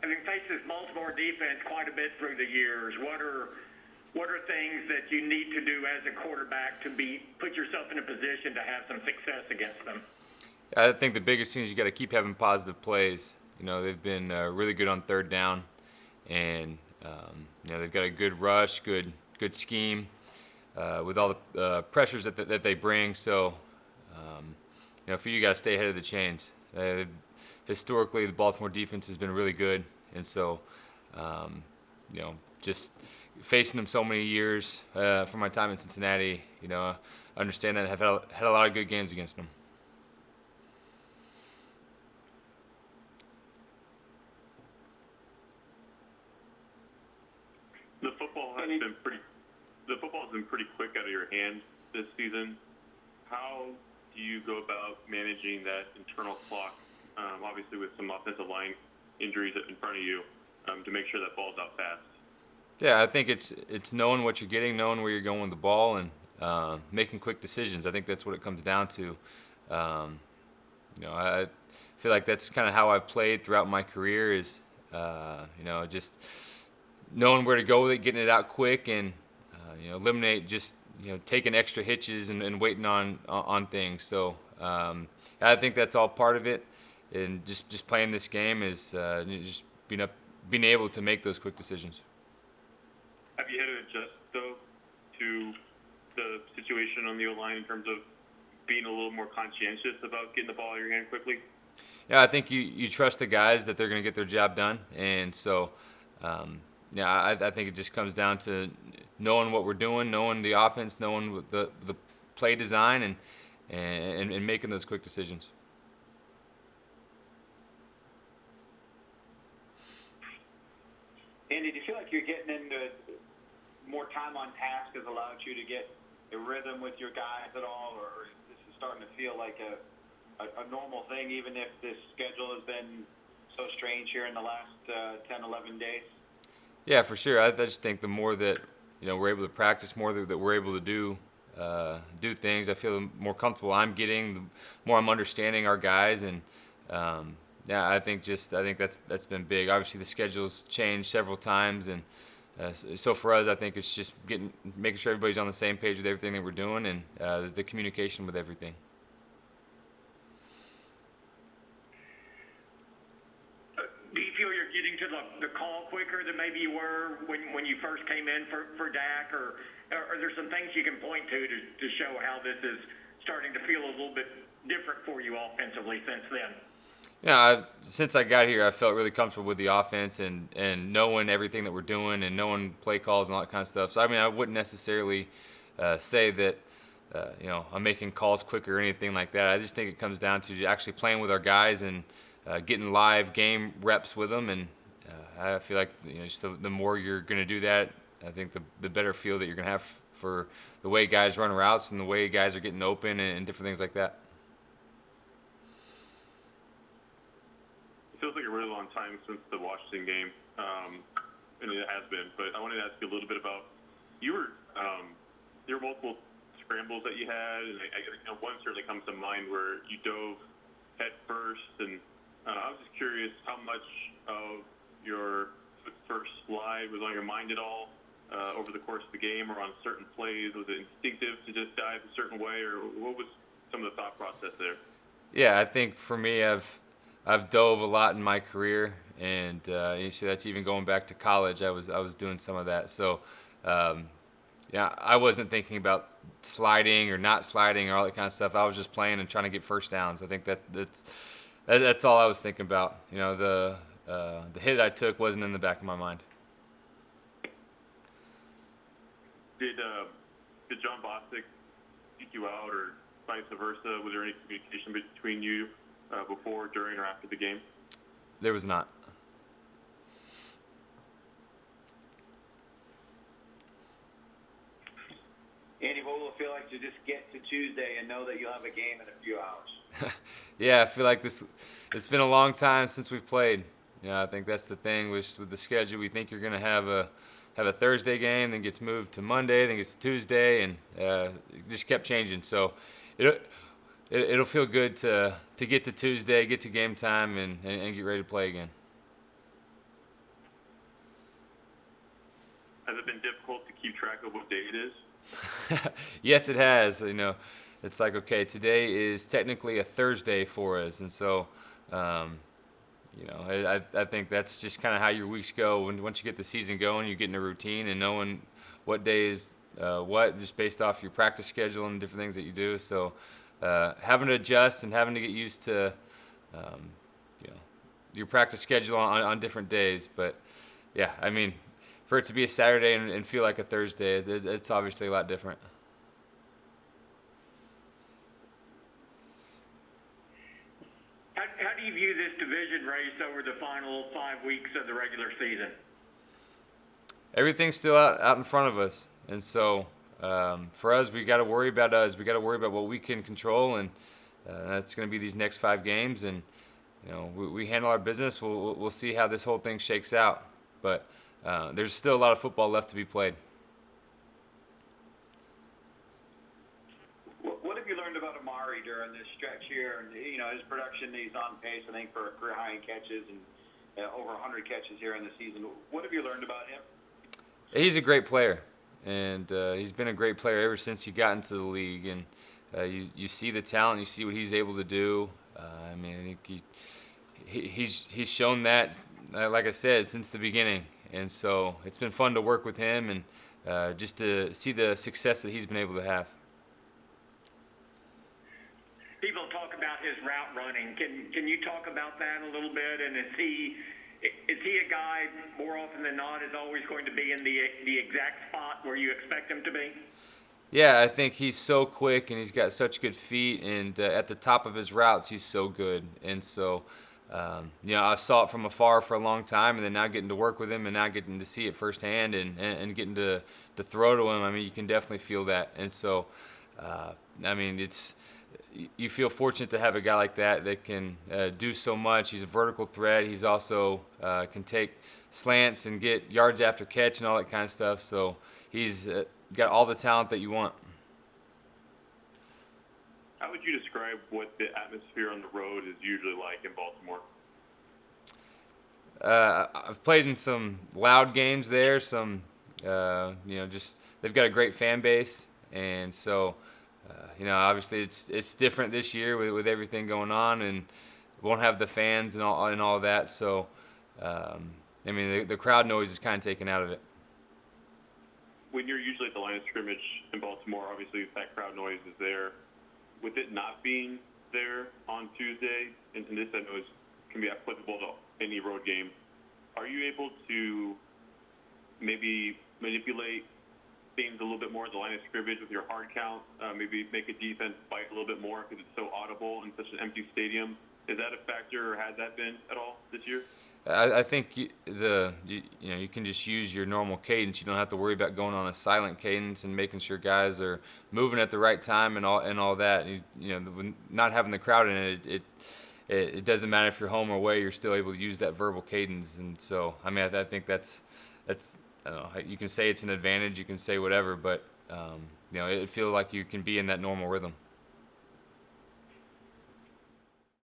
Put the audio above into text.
having faced this Baltimore defense quite a bit through the years, what are things that you need to do as a quarterback to put yourself in a position to have some success against them? I think the biggest thing is you got to keep having positive plays. They've been really good on third down, and they've got a good rush, good scheme with all the pressures that they bring. So, for you, got to stay ahead of the chains. Historically, the Baltimore defense has been really good, and so, just facing them so many years from my time in Cincinnati, understand that I have had a lot of good games against them. The football has been pretty quick out of your hands this season. How do you go about managing that internal clock, obviously with some offensive line injuries in front of you, to make sure that ball's out fast? Yeah, I think it's knowing what you're getting, knowing where you're going with the ball, and making quick decisions. I think that's what it comes down to. I feel like that's kind of how I've played throughout my career is, just knowing where to go with it, getting it out quick, and eliminate just taking extra hitches and waiting on things. So I think that's all part of it, and just playing this game is just being able to make those quick decisions. Have you had to adjust though to the situation on the O-line in terms of being a little more conscientious about getting the ball out of your hand quickly? Yeah, I think you trust the guys that they're going to get their job done, and so. I think it just comes down to knowing what we're doing, knowing the offense, knowing the play design, and making those quick decisions. Andy, do you feel like you're getting into more time on task has allowed you to get a rhythm with your guys at all, or this is starting to feel like a normal thing, even if this schedule has been so strange here in the last 10, 11 days? Yeah, for sure. I just think the more that we're able to practice, more that we're able to do things, I feel the more comfortable I'm getting, the more I'm understanding our guys, and I think that's been big. Obviously, the schedule's changed several times, and so for us, I think it's just making sure everybody's on the same page with everything that we're doing, and the communication with everything. Do you feel you're getting to the call quicker than maybe you were when you first came in for Dak, or are there some things you can point to show how this is starting to feel a little bit different for you offensively since then? Yeah, since I got here, I felt really comfortable with the offense and knowing everything that we're doing and knowing play calls and all that kind of stuff. So, I wouldn't necessarily say that, I'm making calls quicker or anything like that. I just think it comes down to actually playing with our guys and getting live game reps with them. And I feel like just the more you're going to do that, I think the better feel that you're going to have for the way guys run routes and the way guys are getting open and different things like that. Feels like a really long time since the Washington game, and it has been. But I wanted to ask you a little bit about there were multiple scrambles that you had, and one certainly comes to mind where you dove head first, and I was just curious how much of your first slide was on your mind at all over the course of the game, or on certain plays. Was it instinctive to just dive a certain way, or what was some of the thought process there? Yeah, I think for me, I've dove a lot in my career, and so that's even going back to college. I was doing some of that. So, I wasn't thinking about sliding or not sliding or all that kind of stuff. I was just playing and trying to get first downs. I think that's all I was thinking about. The hit I took wasn't in the back of my mind. Did John Bostic seek you out, or vice versa? Was there any communication between you before, during, or after the game? There was not. Andy, what will it feel like to just get to Tuesday and know that you'll have a game in a few hours? Yeah, I feel like it's been a long time since we've played. I think that's the thing with the schedule. We think you're going to have a Thursday game, then gets moved to Monday, then gets to Tuesday, and it just kept changing. So it'll feel good to get to Tuesday, get to game time, and get ready to play again. Has it been difficult to keep track of what day it is? Yes, it has. It's like, okay, today is technically a Thursday for us, and so, I think that's just kind of how your weeks go. Once you get the season going, you get in a routine and knowing what day is what, just based off your practice schedule and different things that you do. So, having to adjust and having to get used to, your practice schedule on different days. But yeah, I mean, for it to be a Saturday and feel like a Thursday, it's obviously a lot different. How do you view this division race over the final 5 weeks of the regular season? Everything's still out in front of us, and so for us, we got to worry about us. We got to worry about what we can control, and that's going to be these next 5 games. And we handle our business. We'll see how this whole thing shakes out, but there's still a lot of football left to be played. What have you learned about Amari during this stretch here? And his production, he's on pace, I think, for a career high in catches and over 100 catches here in the season. What have you learned about him? He's a great player, and he's been a great player ever since he got into the league. And you see the talent, you see what he's able to do. I think he's shown that, like I said, since the beginning. And so it's been fun to work with him and just to see the success that he's been able to have. People talk about his route running. Can you talk about that a little bit? And is he a guy more often than not is always going to be in the exact spot where you expect him to be? Yeah, I think he's so quick and he's got such good feet, and at the top of his routes he's so good. And so I saw it from afar for a long time, and then now getting to work with him and now getting to see it firsthand and getting to throw to him, you can definitely feel that. And so you feel fortunate to have a guy like that can do so much. He's a vertical threat. He's also can take slants and get yards after catch and all that kind of stuff. So he's got all the talent that you want. How would you describe what the atmosphere on the road is usually like in Baltimore? I've played in some loud games there. Some, just they've got a great fan base, and so. Obviously it's different this year with everything going on, and won't have the fans and all of that. So, the crowd noise is kind of taken out of it. When you're usually at the line of scrimmage in Baltimore, obviously that crowd noise is there. With it not being there on Tuesday, and this I know can be applicable to any road game, are you able to maybe manipulate things a little bit more at the line of scrimmage with your hard count, maybe make a defense bite a little bit more because it's so audible in such an empty stadium? Is that a factor, or has that been at all this year? I think you can just use your normal cadence. You don't have to worry about going on a silent cadence and making sure guys are moving at the right time and all that. Not having the crowd in it doesn't matter if you're home or away. You're still able to use that verbal cadence, and so I think that's. I don't know, you can say it's an advantage, you can say whatever, but it feels like you can be in that normal rhythm.